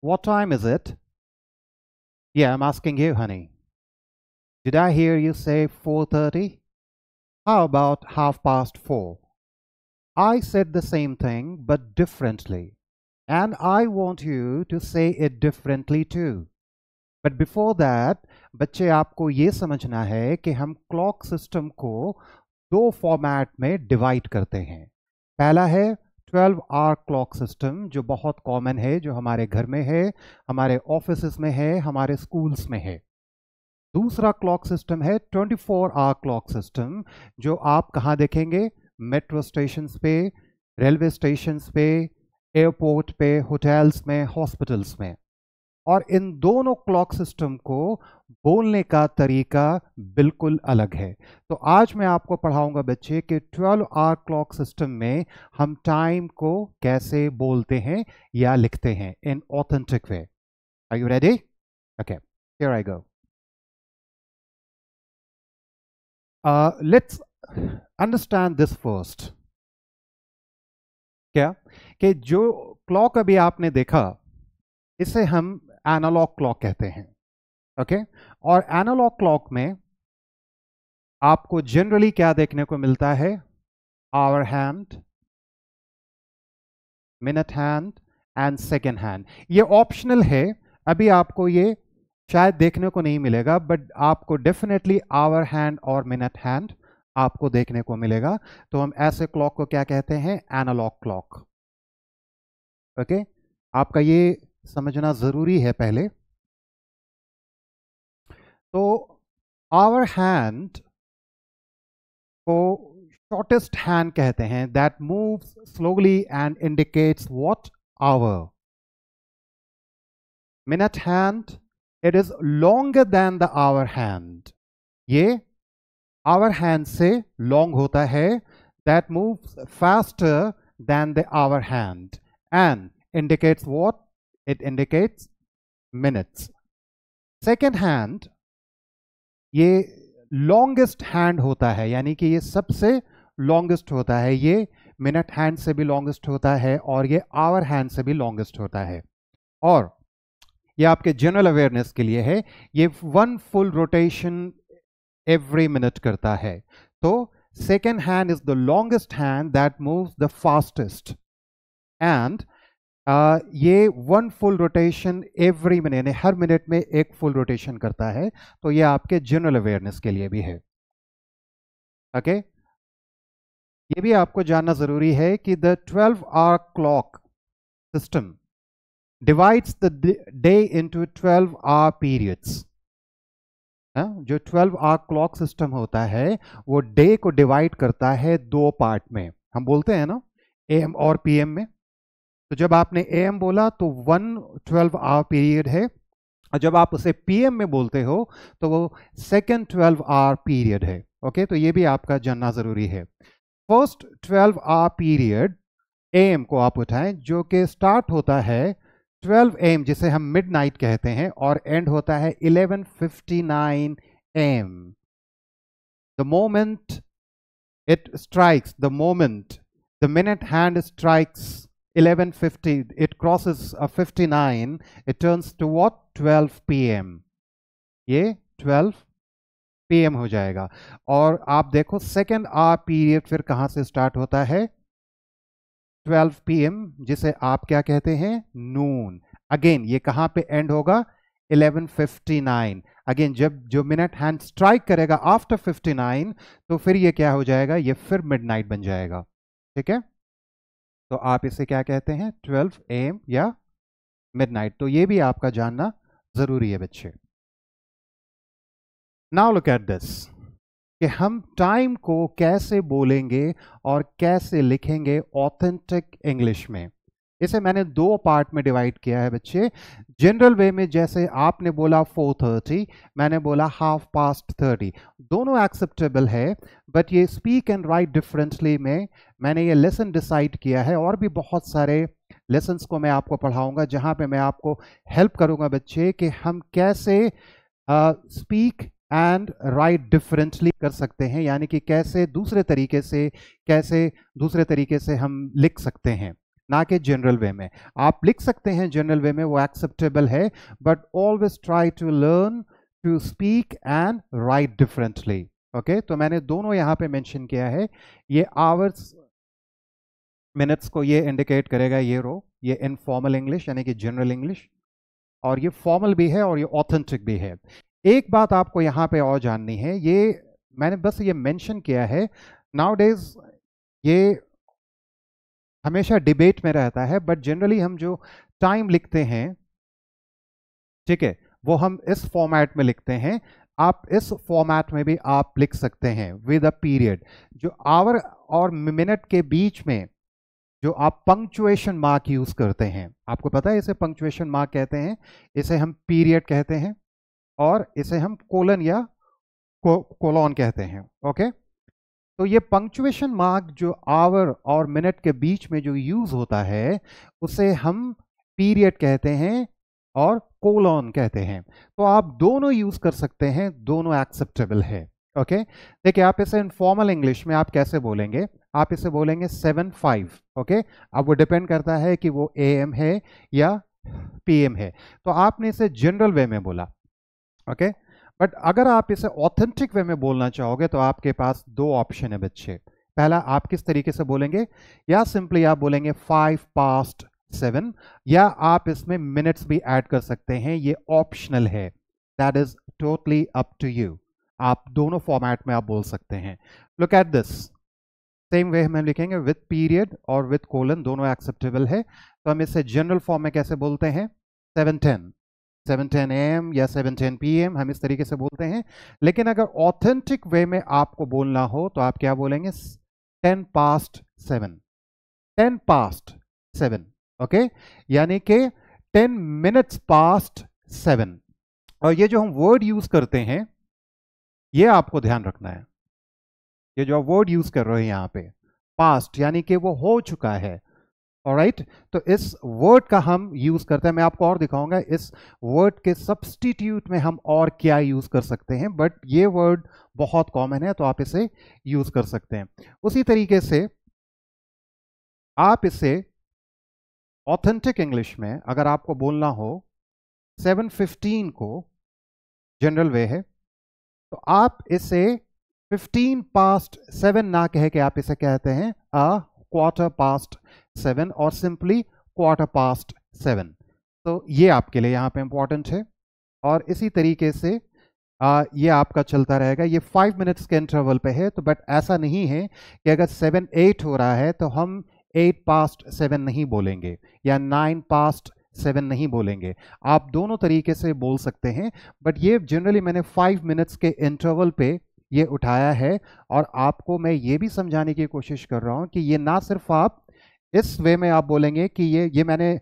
What time is it? Yeah, I'm asking you, honey. Did I hear you say 4:30? How about 4:30? I said the same thing but differently. And I want you to say it differently too. But before that, बच्चे आपको ये समझना है कि हम clock system को दो format में डिवाइड करते हैं। पहला है 12 आवर क्लॉक सिस्टम, जो बहुत कॉमन है, जो हमारे घर में है, हमारे ऑफिस में है, हमारे स्कूल्स में है। दूसरा क्लॉक सिस्टम है 24 आवर क्लॉक सिस्टम, जो आप कहाँ देखेंगे? मेट्रो स्टेशंस पे, रेलवे स्टेशंस पे, एयरपोर्ट पे, होटल्स में, हॉस्पिटल्स में। और इन दोनों क्लॉक सिस्टम को बोलने का तरीका बिल्कुल अलग है। तो आज मैं आपको पढ़ाऊंगा बच्चे कि 12 आवर क्लॉक सिस्टम में हम टाइम को कैसे बोलते हैं या लिखते हैं in authentic way. Are you ready? Okay, here I go. Let's understand this first. क्या कि जो क्लॉक अभी आपने देखा, इसे हम एनालॉग क्लॉक कहते हैं। ओके, और एनालॉग क्लॉक में आपको जनरली क्या देखने को मिलता है? Hour hand, minute hand and second hand. ये ऑप्शनल है, अभी आपको ये शायद देखने को नहीं मिलेगा, बट आपको डेफिनेटली आवर हैंड और मिनट हैंड आपको देखने को मिलेगा। तो हम ऐसे क्लॉक को क्या कहते हैं? Analogue clock. ओके, आपका ये समझना जरूरी है पहले। तो आवर हैंड को शॉर्टेस्ट हैंड कहते हैं, that moves slowly and indicates what? Hour. Minute hand, it is longer than the hour hand. ये आवर हैंड से लॉन्ग होता है, that moves faster than the hour hand and indicates what? It indicates minutes. Second hand, ये longest hand होता है, यानी कि ये सबसे longest होता है। ये मिनट हैंड से भी longest होता है और ये आवर हैंड से भी longest होता है। और ये आपके जनरल अवेयरनेस के लिए है, ये 1 full rotation every minute करता है। तो second hand is the longest hand that moves the fastest and ये 1 फुल रोटेशन एवरी मिनट, यानी हर मिनट में एक फुल रोटेशन करता है। तो ये आपके जनरल अवेयरनेस के लिए भी है। ओके, ये भी आपको जानना जरूरी है कि the 12 hour clock system divides the day into 12 hour periods. जो 12 आवर क्लॉक सिस्टम होता है वो डे को डिवाइड करता है दो पार्ट में। हम बोलते हैं ना एएम और पीएम में। तो जब आपने एएम बोला तो 1 12 आवर पीरियड है, और जब आप उसे पीएम में बोलते हो तो वो सेकेंड 12 आवर पीरियड है। ओके, तो ये भी आपका जानना जरूरी है। फर्स्ट 12 आवर पीरियड एएम को आप उठाएं, जो कि स्टार्ट होता है 12 AM, जिसे हम मिडनाइट कहते हैं, और एंड होता है 11:59 AM। The moment it strikes, the moment the minute hand strikes 11:50, it crosses a 59, it turns to what? 12 PM। ये 12 PM हो जाएगा। और आप देखो सेकेंड आवर पीरियड फिर कहां से स्टार्ट होता है? 12 PM, जिसे आप क्या कहते हैं? नून। अगेन ये कहां पे एंड होगा? 11:59। अगेन जब जो मिनट हैंड स्ट्राइक करेगा आफ्टर 59, तो फिर ये क्या हो जाएगा? ये फिर मिडनाइट बन जाएगा। ठीक है, तो आप इसे क्या कहते हैं? 12 AM या मिडनाइट। तो ये भी आपका जानना जरूरी है बच्चे। नाउ लुक एट दिस कि हम टाइम को कैसे बोलेंगे और कैसे लिखेंगे ऑथेंटिक इंग्लिश में। इसे मैंने दो पार्ट में डिवाइड किया है बच्चे। जनरल वे में जैसे आपने बोला 4:30, मैंने बोला 30:30, दोनों एक्सेप्टेबल है। बट ये स्पीक एंड राइट डिफरेंटली में मैंने ये लेसन डिसाइड किया है, और भी बहुत सारे लेसन्स को मैं आपको पढ़ाऊंगा जहां पे मैं आपको हेल्प करूंगा बच्चे कि हम कैसे स्पीक एंड राइट डिफरेंटली कर सकते हैं, यानी कि कैसे दूसरे तरीके से हम लिख सकते हैं। ना कि जनरल वे में। आप लिख सकते हैं जनरल वे में, वो एक्सेप्टेबल है, but always try to learn to speak and write differently. Okay, तो मैंने दोनों यहाँ पे मेंशन किया है। ये आवर्स मिनट्स को ये इंडिकेट करेगा, ये रो, ये इनफॉर्मल इंग्लिश यानी कि जनरल इंग्लिश, और ये फॉर्मल भी है और ये ऑथेंटिक भी है। एक बात आपको यहाँ पे और जाननी है, ये मैंने बस ये मेंशन किया है, नाउडेज ये हमेशा डिबेट में रहता है, बट जनरली हम जो टाइम लिखते हैं, ठीक है, वो हम इस फॉर्मेट में लिखते हैं। आप इस फॉर्मेट में भी आप लिख सकते हैं विद अ पीरियड। जो आवर और मिनट के बीच में जो आप पंक्चुएशन मार्क यूज करते हैं, आपको पता है इसे पंक्चुएशन मार्क कहते हैं, इसे हम पीरियड कहते हैं, और इसे हम कोलन या कोलोन कहते हैं। ओके, तो ये पंक्चुएशन मार्क जो आवर और मिनट के बीच में जो यूज होता है, उसे हम पीरियड कहते हैं और कोलोन कहते हैं। तो आप दोनों यूज कर सकते हैं, दोनों एक्सेप्टेबल है। ओके, देखिए आप इसे इनफॉर्मल इंग्लिश में आप कैसे बोलेंगे, आप इसे बोलेंगे 7:05। ओके, अब वो डिपेंड करता है कि वो AM है या PM है, तो आपने इसे जनरल वे में बोला। ओके, बट अगर आप इसे ऑथेंटिक वे में बोलना चाहोगे तो आपके पास दो ऑप्शन है बच्चे। पहला, आप किस तरीके से बोलेंगे, या सिंपली आप बोलेंगे 7:05, या आप इसमें मिनट्स भी ऐड कर सकते हैं, ये ऑप्शनल है, that is totally up to you. आप दोनों फॉर्मेट में आप बोल सकते हैं। Look at this, same way हम लिखेंगे विद पीरियड और विद कोलन, दोनों एक्सेप्टेबल है। तो हम इसे जनरल फॉर्म में कैसे बोलते हैं, 7:10 AM या 7:10 PM, हम इस तरीके से बोलते हैं। लेकिन अगर ऑथेंटिक वे में आपको बोलना हो तो आप क्या बोलेंगे, 10:07, 10:07। ओके, यानी कि 10 minutes past 7। और ये जो हम वर्ड यूज करते हैं, ये आपको ध्यान रखना है, ये जो आप वर्ड यूज कर रहे हैं यहाँ पे, पास्ट यानी कि वो हो चुका है। ऑलराइट, तो इस वर्ड का हम यूज करते हैं, मैं आपको और दिखाऊंगा इस वर्ड के सब्स्टिट्यूट में हम और क्या यूज कर सकते हैं, बट ये वर्ड बहुत कॉमन है तो आप इसे यूज कर सकते हैं। उसी तरीके से आप इसे ऑथेंटिक इंग्लिश में अगर आपको बोलना हो, 7:15 को जनरल वे है, तो आप इसे 15:07 ना कह के आप इसे कहते हैं 7:15 और सिंपली 7:15। तो ये आपके लिए यहाँ पे इंपॉर्टेंट है। और इसी तरीके से ये आपका चलता रहेगा, ये 5 मिनट्स के इंटरवल पे है। तो बट ऐसा नहीं है कि अगर 7:08 हो रहा है तो हम 8:07 नहीं बोलेंगे या 9:07 नहीं बोलेंगे। आप दोनों तरीके से बोल सकते हैं, बट ये जनरली मैंने 5 मिनट्स के इंटरवल पे ये उठाया है। और आपको मैं ये भी समझाने की कोशिश कर रहा हूँ कि ये ना सिर्फ आप इस वे में आप बोलेंगे कि ये मैंने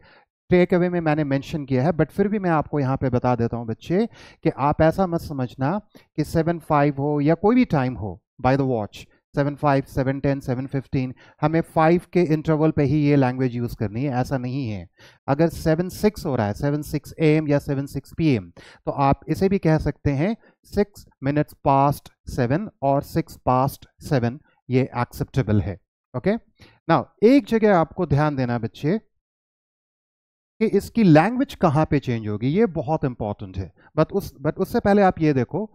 टेक अवे में मैंने मेंशन किया है, बट फिर भी मैं आपको यहाँ पे बता देता हूँ बच्चे कि आप ऐसा मत समझना कि 7:05 हो या कोई भी टाइम हो बाय द वॉच, 7:05, 7:10, 7:15, हमें 5 के इंटरवल पे ही ये लैंग्वेज यूज़ करनी है, ऐसा नहीं है। अगर 7:06 हो रहा है, 7:06 AM या 7:06 PM, तो आप इसे भी कह सकते हैं 6 minutes past 7 और 6:07, ये एक्सेप्टेबल है। ओके, नाउ एक जगह आपको ध्यान देना बच्चे कि इसकी लैंग्वेज कहाँ पे चेंज होगी, ये बहुत इंपॉर्टेंट है। बट उससे पहले आप ये देखो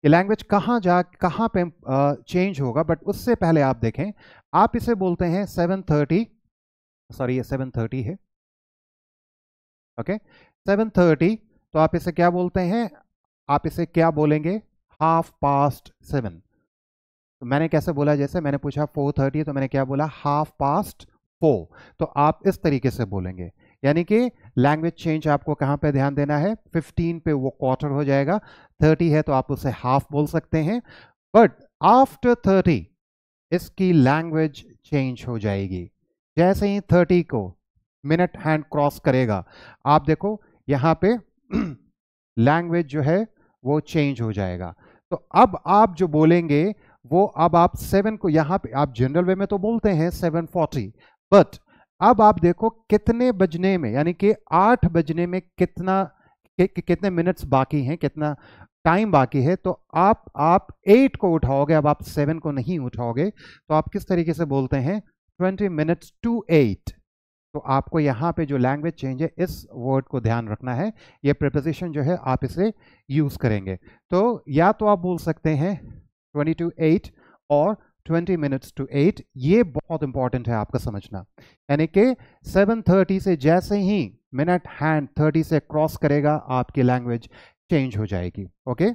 कि लैंग्वेज कहाँ पे चेंज होगा। बट उससे पहले आप देखें, आप इसे बोलते हैं 7:30, सॉरी ये 7:30 है। ओके, 7:30, तो आप इसे क्या बोलते हैं, आप इसे क्या बोलेंगे, 7:30। तो मैंने कैसे बोला, जैसे मैंने पूछा 4:30 तो मैंने क्या बोला, 4:30। तो आप इस तरीके से बोलेंगे, यानी कि लैंग्वेज चेंज आपको कहाँ पे ध्यान देना है, 15 पे वो क्वार्टर हो जाएगा, 30 है तो आप उसे हाफ बोल सकते हैं। बट आफ्टर 30 इसकी लैंग्वेज चेंज हो जाएगी। जैसे ही 30 को मिनट हैंड क्रॉस करेगा, आप देखो यहाँ पे लैंग्वेज जो है वो चेंज हो जाएगा। तो अब आप जो बोलेंगे वो, अब आप 7 को यहाँ पे आप जनरल वे में तो बोलते हैं 7:40, बट अब आप देखो कितने बजने में, यानी कि 8 बजने में कितने मिनट्स बाकी हैं, कितना टाइम बाकी है। तो आप 8 को उठाओगे, अब आप 7 को नहीं उठाओगे, तो आप किस तरीके से बोलते हैं, 20 minutes to 8। तो आपको यहाँ पे जो लैंग्वेज चेंज है इस वर्ड को ध्यान रखना है, ये प्रीपोजिशन जो है आप इसे यूज करेंगे। तो या तो आप बोल सकते हैं 20 to 8 और 20 minutes to 8, ये बहुत इंपॉर्टेंट है आपका समझना। यानी कि 7:30 से जैसे ही मिनट हैंड 30 से क्रॉस करेगा आपकी लैंग्वेज चेंज हो जाएगी। ओके,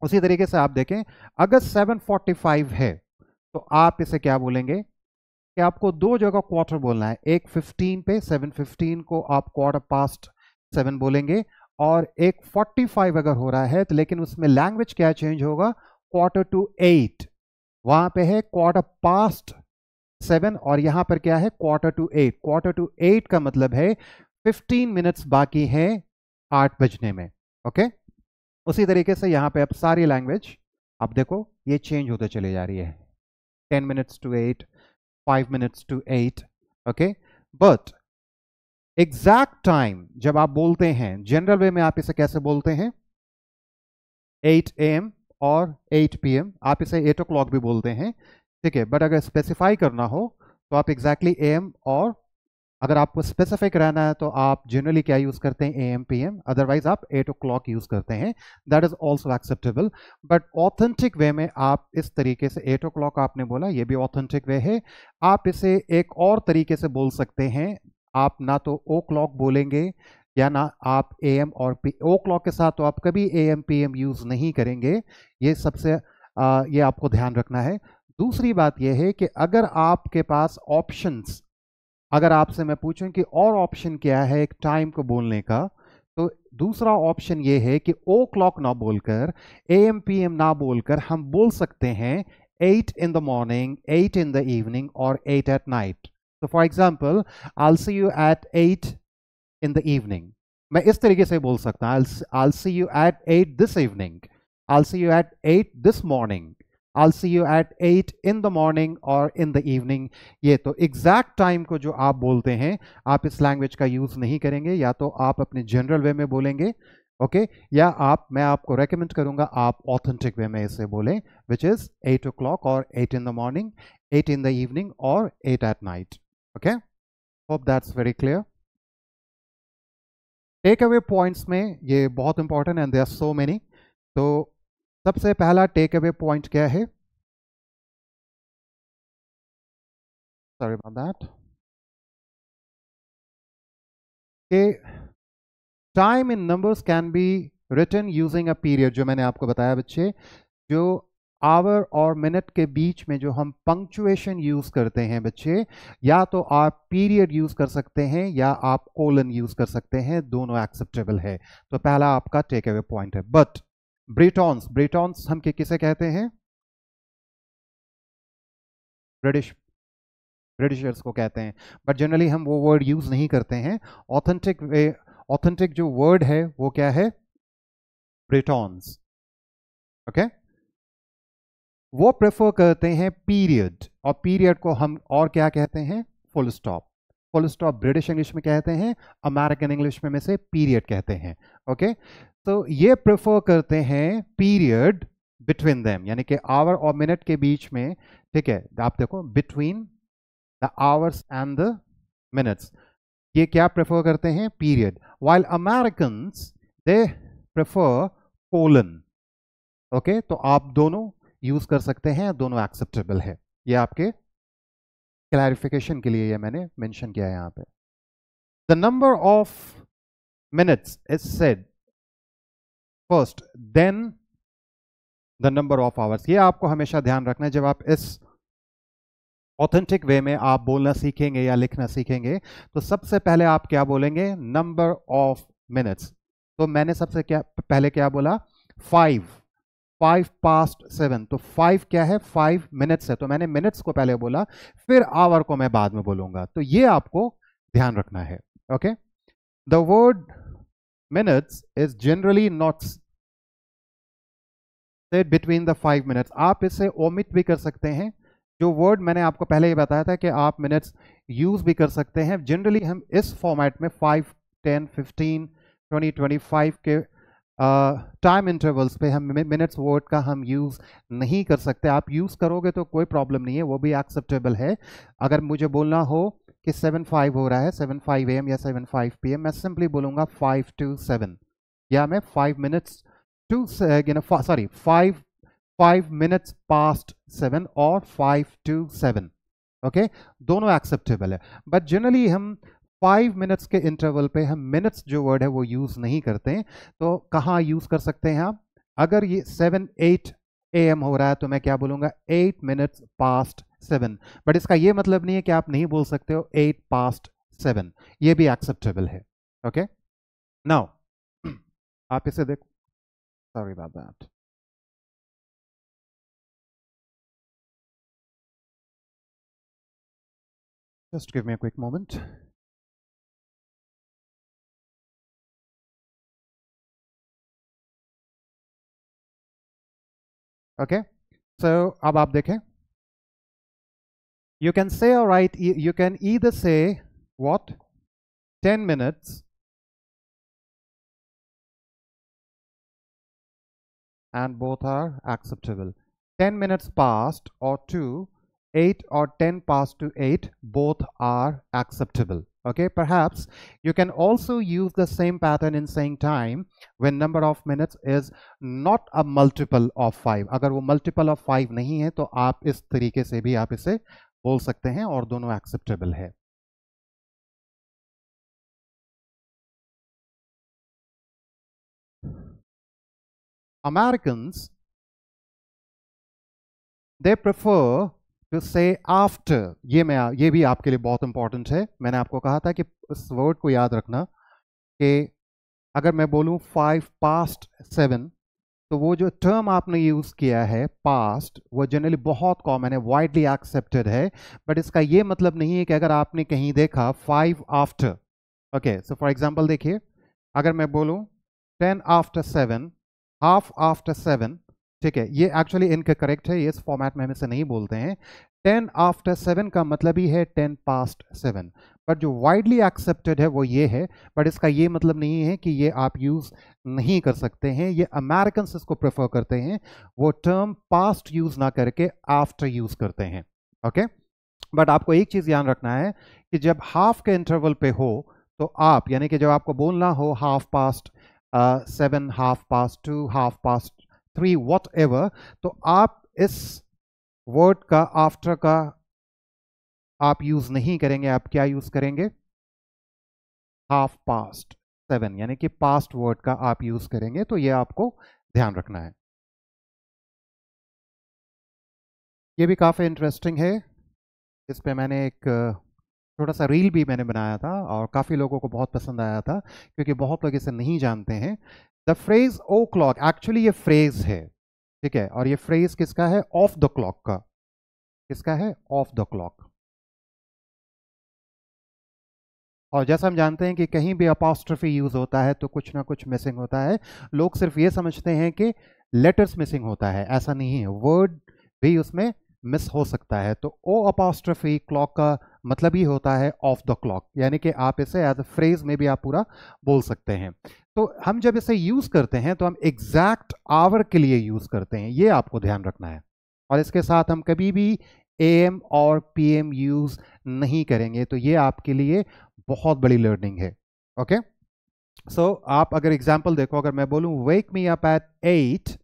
उसी तरीके से आप देखें, अगर 7:45 है तो आप इसे क्या बोलेंगे कि आपको दो जगह क्वार्टर बोलना है। एक 15 पे, 7:15 को आप क्वार्टर पास्ट 7 बोलेंगे, और एक 45 अगर हो रहा है तो लेकिन उसमें लैंग्वेज क्या चेंज होगा, क्वार्टर टू 8। वहां पे है क्वार्टर पास्ट 7 और यहां पर क्या है, क्वार्टर टू 8। क्वार्टर टू 8 का मतलब है 15 मिनट्स बाकी है 8 बजने में। ओके, उसी तरीके से यहां पे अब सारी लैंग्वेज आप देखो ये चेंज होते चले जा रही है। 10 minutes to 8, 5 minutes to 8। Okay, but exact time जब आप बोलते हैं जनरल वे में आप इसे कैसे बोलते हैं, 8 AM और 8 PM, आप इसे 8 o'clock भी बोलते हैं, ठीक है। बट अगर स्पेसिफाई करना हो तो आप एग्जैक्टली AM, और अगर आपको स्पेसिफिक रहना है तो आप जनरली क्या यूज करते हैं, AM PM, अदरवाइज आप 8 o'clock यूज करते हैं, that is also acceptable. But authentic way में आप इस तरीके से 8 o'clock आपने बोला, ये भी ऑथेंटिक वे है। आप इसे एक और तरीके से बोल सकते हैं, आप ना तो ओ क्लॉक बोलेंगे या ना आप AM और ओ क्लॉक के साथ तो आप कभी AM PM यूज नहीं करेंगे, ये सबसे ये आपको ध्यान रखना है। दूसरी बात यह है कि अगर आपके पास ऑप्शंस, अगर आपसे मैं पूछूं कि और ऑप्शन क्या है एक टाइम को बोलने का, तो दूसरा ऑप्शन ये है कि ओ क्लॉक ना बोलकर, AM PM ना बोलकर हम बोल सकते हैं 8 in the morning, 8 in the evening और 8 at night। So for example, I'll see you at 8 in the evening, मैं इस तरीके से बोल सकता हूं, I'll see you at 8 this evening, I'll see you at 8 this morning, I'll see you at 8 in the morning और in the evening। ये तो एग्जैक्ट टाइम को जो आप बोलते हैं आप इस लैंग्वेज का यूज नहीं करेंगे, या तो आप अपने जनरल वे में बोलेंगे, ओके, या मैं आपको रेकमेंड करूंगा आप ऑथेंटिक वे में इसे बोलें, विच इज 8 o'clock और 8 in the morning, 8 in the evening और 8 at night। Okay, hope that's very clear. Take away points में ये बहुत important and there are so many. तो सबसे पहला टेक अवे पॉइंट क्या है, सॉरी अबाउट दैट, कि time in numbers can be written using a period. जो मैंने आपको बताया बच्चे, जो आवर और मिनट के बीच में जो हम पंक्चुएशन यूज करते हैं बच्चे, या तो आप पीरियड यूज कर सकते हैं या आप कोलन यूज कर सकते हैं, दोनों एक्सेप्टेबल है। तो पहला आपका टेक अवे पॉइंट है। बट ब्रिटॉन्स, ब्रिटॉन्स हम किसे कहते हैं, ब्रिटिशर्स को कहते हैं, बट जनरली हम वो वर्ड यूज नहीं करते हैं। ऑथेंटिक वे, ऑथेंटिक जो वर्ड है वो क्या है, ब्रिटॉन्स। ओके, वो प्रेफर करते हैं पीरियड, और पीरियड को हम और क्या कहते हैं, full stop. Full stop British English में कहते हैं, अमेरिकन इंग्लिश में से पीरियड कहते हैं। ओके, तो ये प्रेफर करते हैं पीरियड बिटवीन देम, यानी कि आवर और मिनट के बीच में, ठीक है। आप देखो, between the hours and the minutes, ये क्या प्रेफर करते हैं, period. While Americans they prefer colon. Okay, तो आप दोनों यूज कर सकते हैं, दोनों एक्सेप्टेबल है। ये आपके क्लैरिफिकेशन के लिए ये मैंने मेंशन किया है यहां पे। The number of minutes is said first, then the number of hours. ये आपको हमेशा ध्यान रखना है जब आप इस ऑथेंटिक वे में आप बोलना सीखेंगे या लिखना सीखेंगे, तो सबसे पहले आप क्या बोलेंगे, नंबर ऑफ मिनट्स। तो मैंने सबसे क्या पहले क्या बोला, 5 past 7, तो 5 क्या है, 5 मिनट्स है, तो मैंने मिनट्स को पहले बोला, फिर आवर को मैं बाद में बोलूंगा। तो ये आपको ध्यान रखना है। Okay, the word minutes is generally not said between the 5 minutes. आप इसे ओमिट भी कर सकते हैं, जो वर्ड मैंने आपको पहले ही बताया था कि आप मिनट्स यूज भी कर सकते हैं। जनरली हम इस फॉर्मेट में 5, 10, 15, 20, 25 के टाइम इंटरवल्स पे हम मिनट्स वर्ड का हम यूज नहीं कर सकते। आप यूज करोगे तो कोई प्रॉब्लम नहीं है, वो भी एक्सेप्टेबल है। अगर मुझे बोलना हो कि 7:05 हो रहा है, 7:05 AM या 7:05 PM, मैं सिंपली बोलूँगा 5 to 7, या मैं 5 minutes to 5 minutes past 7 और 5 to 7, ओके, दोनों एक्सेप्टेबल है। बट जनरली हम 5 मिनट्स के इंटरवल पे हम मिनट्स जो वर्ड है वो यूज़ नहीं करते हैं। तो कहाँ यूज़ कर सकते हैं आप? अगर ये 7-8 AM हो रहा है तो मैं क्या बोलूँगा? 8 minutes past 7। बट इसका ये मतलब नहीं है कि आप नहीं बोल सकते हो 8 past 7, ये भी एक्सेप्टेबल है। ओके, नाउ आप इसे देखो, sorry about that. Just give me a quick moment. Okay, so अब आप देखें, you can say or write, you can either say what? 10 minutes and both are acceptable. 10 minutes past or to 8 or 10 past to 8, both are acceptable. Okay, perhaps you can also use the same pattern in saying time when number of minutes is not a multiple of 5. अगर वो multiple of 5 नहीं है तो आप इस तरीके से भी आप इसे बोल सकते हैं और दोनों acceptable है। Americans, they prefer to say after। ये भी आपके लिए बहुत इंपॉर्टेंट है। मैंने आपको कहा था कि इस वर्ड को याद रखना कि अगर मैं बोलूं 5 past 7, तो वो जो टर्म आपने यूज किया है पास्ट, वो जनरली बहुत कॉमन है, वाइडली एक्सेप्टेड है। बट इसका ये मतलब नहीं है कि अगर आपने कहीं देखा 5 after, okay, so for example देखिए, अगर मैं बोलूं 10 after 7, हाफ आफ्टर 7, ठीक है, ये एक्चुअली इनकरेक्ट है, ये इस फॉर्मेट में हम इसे नहीं बोलते हैं। 10 after 7 का मतलब ही है 10 past 7, बट जो वाइडली एक्सेप्टेड है वो ये है। बट इसका ये मतलब नहीं है कि ये आप यूज नहीं कर सकते हैं, ये अमेरिकन इसको प्रेफर करते हैं, वो टर्म पास्ट यूज ना करके आफ्टर यूज करते हैं। ओके, बट आपको एक चीज ध्यान रखना है कि जब हाफ के इंटरवल पे हो तो आप, यानी कि जब आपको बोलना हो half past 7, half past 2, half past 3, what ever, तो आप इस वर्ड का आफ्टर का आप यूज नहीं करेंगे, आप क्या यूज करेंगे? हाफ पास्ट 7, यानी कि पास्ट वर्ड का आप यूज करेंगे। तो ये आपको ध्यान रखना है। ये भी काफी इंटरेस्टिंग है, इस पे मैंने एक छोटा सा रील भी मैंने बनाया था और काफी लोगों को बहुत पसंद आया था, क्योंकि बहुत लोग इसे नहीं जानते हैं। The phrase o'clock, actually ये फ्रेज है, ठीक है, और ये फ्रेज किसका है? ऑफ द क्लॉक का। किसका है? Of the clock. और जैसा हम जानते हैं कि कहीं भी अपॉस्ट्रोफी यूज होता है तो कुछ ना कुछ मिसिंग होता है। लोग सिर्फ ये समझते हैं कि लेटर्स मिसिंग होता है, ऐसा नहीं है, वर्ड भी उसमें मिस हो सकता है। तो ओ अपॉस्ट्रोफी क्लॉक का मतलब ही होता है ऑफ द क्लॉक, यानी कि आप इसे एज अ फ्रेज में भी आप पूरा बोल सकते हैं। तो हम जब इसे यूज करते हैं तो हम एग्जैक्ट आवर के लिए यूज करते हैं, ये आपको ध्यान रखना है। और इसके साथ हम कभी भी एएम और पीएम यूज नहीं करेंगे। तो ये आपके लिए बहुत बड़ी लर्निंग है। ओके, सो आप अगर एग्जांपल देखो, अगर मैं बोलूं वेक मी अप एट 8,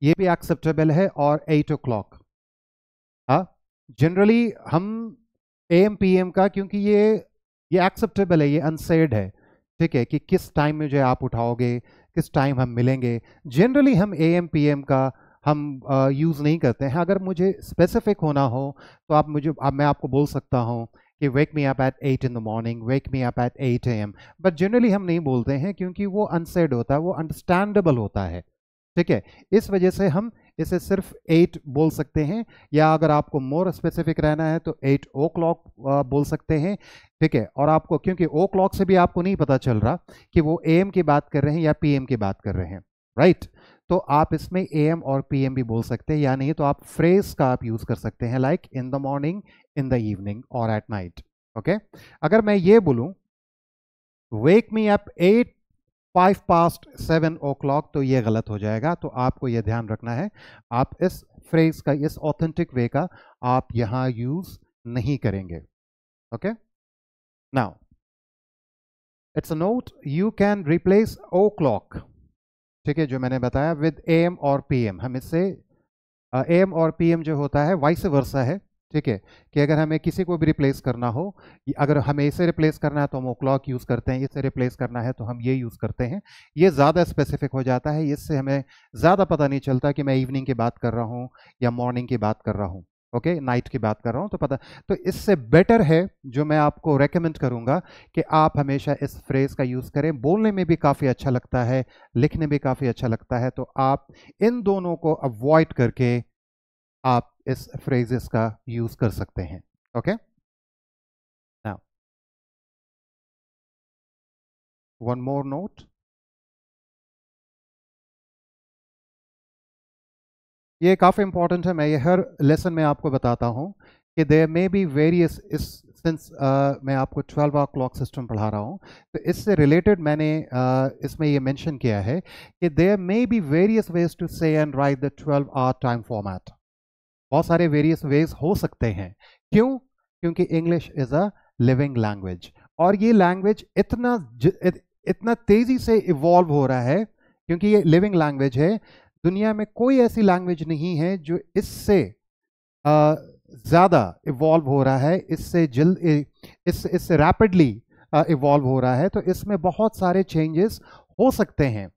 ये भी एक्सेप्टेबल है, और 8 o'clock। हाँ, जनरली हम एएम पीएम का, क्योंकि ये एक्सेप्टेबल है, ये अनसेड है, ठीक है, कि किस टाइम में जो आप उठाओगे, किस टाइम हम मिलेंगे। जनरली हम एएम पीएम का हम यूज़ नहीं करते हैं। अगर मुझे स्पेसिफिक होना हो तो आप मुझे, अब मैं आपको बोल सकता हूँ कि wake me up at 8 in the morning, wake me up at 8 AM, but generally हम नहीं बोलते हैं क्योंकि वो अनसेड होता है, वो अंडरस्टैंडेबल होता है, ठीक है। इस वजह से हम इसे सिर्फ 8 बोल सकते हैं, या अगर आपको मोर स्पेसिफिक रहना है तो 8 o'clock बोल सकते हैं, ठीक है। और आपको, क्योंकि ओ क्लॉक से भी आपको नहीं पता चल रहा कि वो एएम की बात कर रहे हैं या पीएम की बात कर रहे हैं, राइट। तो आप इसमें एएम और पीएम भी बोल सकते हैं, या नहीं तो आप फ्रेज का आप यूज कर सकते हैं, like in the morning, in the evening और एट नाइट। ओके, अगर मैं ये बोलूं वेक मी अप 5 past 7 o'clock, तो ये गलत हो जाएगा। तो आपको ये ध्यान रखना है, आप इस फ्रेज का, इस ऑथेंटिक वे का आप यहां यूज नहीं करेंगे। Okay, now it's a note, you can replace o'clock, ठीक है, जो मैंने बताया, विद AM और PM. हम इससे AM और PM जो होता है वाइस वर्सा है, ठीक है, कि अगर हमें किसी को भी रिप्लेस करना हो, अगर हमें इसे रिप्लेस करना है तो हम ओ क्लॉक यूज़ करते हैं, इसे रिप्लेस करना है तो हम ये यूज़ करते हैं. ये ज़्यादा स्पेसिफिक हो जाता है, इससे हमें ज़्यादा पता नहीं चलता कि मैं इवनिंग की बात कर रहा हूँ या मॉर्निंग की बात कर रहा हूँ, ओके, नाइट की बात कर रहा हूँ, तो पता. तो इससे बेटर है, जो मैं आपको रेकमेंड करूँगा, कि आप हमेशा इस फ्रेज़ का यूज़ करें. बोलने में भी काफ़ी अच्छा लगता है, लिखने में काफ़ी अच्छा लगता है, तो आप इन दोनों को अवॉइड करके आप इस फ्रेजेस का यूज कर सकते हैं. Okay, now one more note. ये काफ़ी इंपॉर्टेंट है, मैं ये हर लेसन में आपको बताता हूँ कि देयर मे बी वेरियस, इस सिंस मैं आपको 12 आवर क्लॉक सिस्टम पढ़ा रहा हूँ, तो इससे रिलेटेड मैंने इसमें ये मेंशन किया है कि there may be various ways to say and write the 12 hour time format. बहुत सारे वेरियस वेज हो सकते हैं. क्यों? क्योंकि English is a living language, और ये लैंग्वेज इतना तेज़ी से इवॉल्व हो रहा है, क्योंकि ये लिविंग लैंग्वेज है. दुनिया में कोई ऐसी लैंग्वेज नहीं है जो इससे ज़्यादा इवॉल्व हो रहा है, इससे जल्द, इससे रैपिडली इवॉल्व हो रहा है. तो इसमें बहुत सारे चेंजेस हो सकते हैं,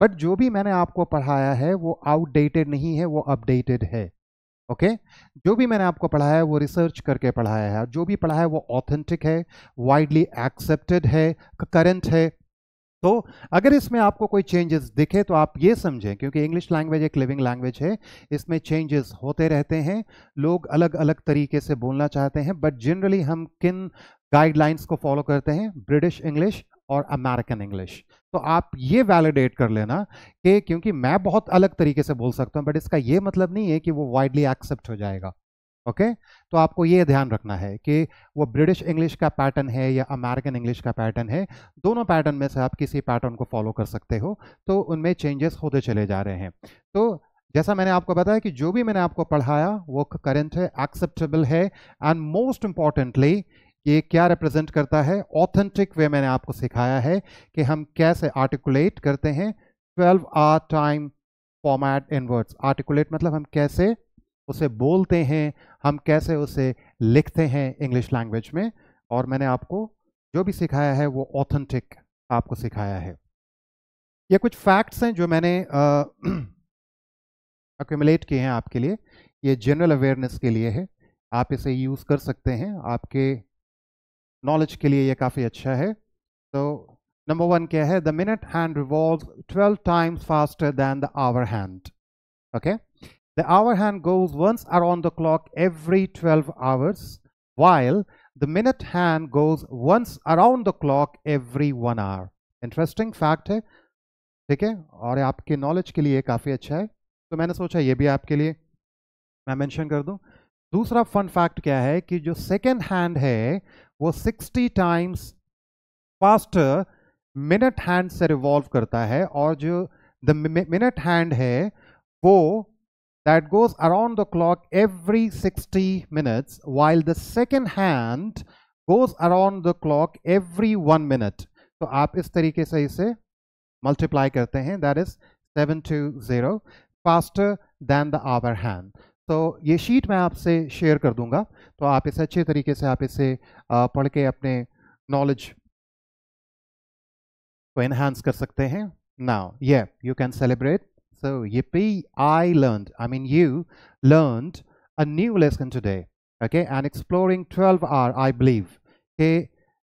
बट जो भी मैंने आपको पढ़ाया है वो आउटडेटेड नहीं है, वो अपडेटेड है. ओके, जो भी मैंने आपको पढ़ाया है वो रिसर्च करके पढ़ाया है, जो भी पढ़ाया है वो ऑथेंटिक है, वाइडली एक्सेप्टेड है, करंट है. तो अगर इसमें आपको कोई चेंजेस दिखे तो आप ये समझें, क्योंकि इंग्लिश लैंग्वेज एक लिविंग लैंग्वेज है, इसमें चेंजेस होते रहते हैं, लोग अलग अलग तरीके से बोलना चाहते हैं, बट जनरली हम किन गाइडलाइंस को फॉलो करते हैं? ब्रिटिश इंग्लिश और अमेरिकन इंग्लिश. तो आप ये वैलिडेट कर लेना कि क्योंकि मैं बहुत अलग तरीके से बोल सकता हूँ, बट इसका ये मतलब नहीं है कि वो वाइडली एक्सेप्ट हो जाएगा. ओके, तो आपको ये ध्यान रखना है कि वो ब्रिटिश इंग्लिश का पैटर्न है या अमेरिकन इंग्लिश का पैटर्न है, दोनों पैटर्न में से आप किसी पैटर्न को फॉलो कर सकते हो, तो उनमें चेंजेस होते चले जा रहे हैं. तो जैसा मैंने आपको बताया कि जो भी मैंने आपको पढ़ाया वो करंट है, एक्सेप्टेबल है, एंड मोस्ट इंपॉर्टेंटली ये क्या रिप्रेजेंट करता है? ऑथेंटिक वे मैंने आपको सिखाया है कि हम कैसे आर्टिकुलेट करते हैं 12 hour time format in words. Articulate मतलब हम कैसे उसे बोलते हैं, हम कैसे उसे लिखते हैं इंग्लिश लैंग्वेज में, और मैंने आपको जो भी सिखाया है वो ऑथेंटिक आपको सिखाया है. ये कुछ फैक्ट्स हैं जो मैंने एक्यूमुलेट किए हैं आपके लिए. ये जनरल अवेयरनेस के लिए है, आप इसे यूज़ कर सकते हैं, आपके नॉलेज के लिए ये काफ़ी अच्छा है. तो नंबर 1 क्या है? The minute hand revolves 12 times faster than the hour hand. Okay, the hour hand goes once around the clock every 12 hours, while the minute hand goes once around the clock every 1 hour. Interesting fact है, ठीक है, और आपके knowledge के लिए काफ़ी अच्छा है, तो मैंने सोचा ये भी आपके लिए मैं मेंशन कर दूं. दूसरा फन फैक्ट क्या है कि जो सेकेंड हैंड है वो 60 टाइम्स फास्टर मिनट हैंड से रिवॉल्व करता है, और जो द मिनट हैंड है वो that goes around the clock every 60 minutes, while the second hand goes around the clock every 1 minute. तो आप इस तरीके से इसे मल्टीप्लाई करते हैं, that is 720 faster than the hour hand. तो ये शीट मैं आपसे शेयर कर दूंगा, तो आप इसे अच्छे तरीके से आप इसे पढ़ के अपने नॉलेज को एनहांस कर सकते हैं. Now, yeah, you can celebrate. So, yippee, you learned a new lesson today, okay? And exploring 12-hour, I believe, कि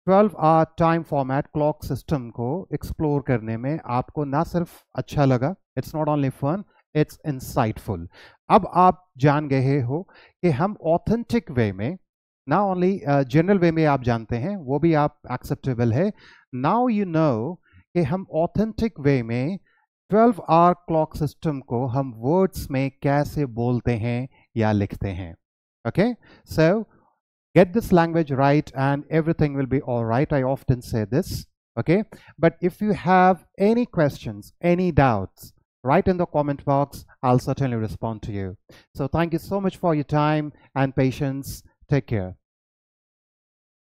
12-hour time format clock system को explore करने में आपको ना सिर्फ अच्छा लगा, it's not only fun, it's insightful. अब आप जान गए हो कि हम authentic way में, ना only general way में आप जानते हैं, वो भी आप acceptable है. Now you know कि हम authentic way में 12-hour clock system को हम words में कैसे बोलते हैं या लिखते हैं. Okay, so get this language right and everything will be all right. I often say this. Okay, but if you have any questions, any doubts, write in the comment box. I'll certainly respond to you. So thank you so much for your time and patience. Take care.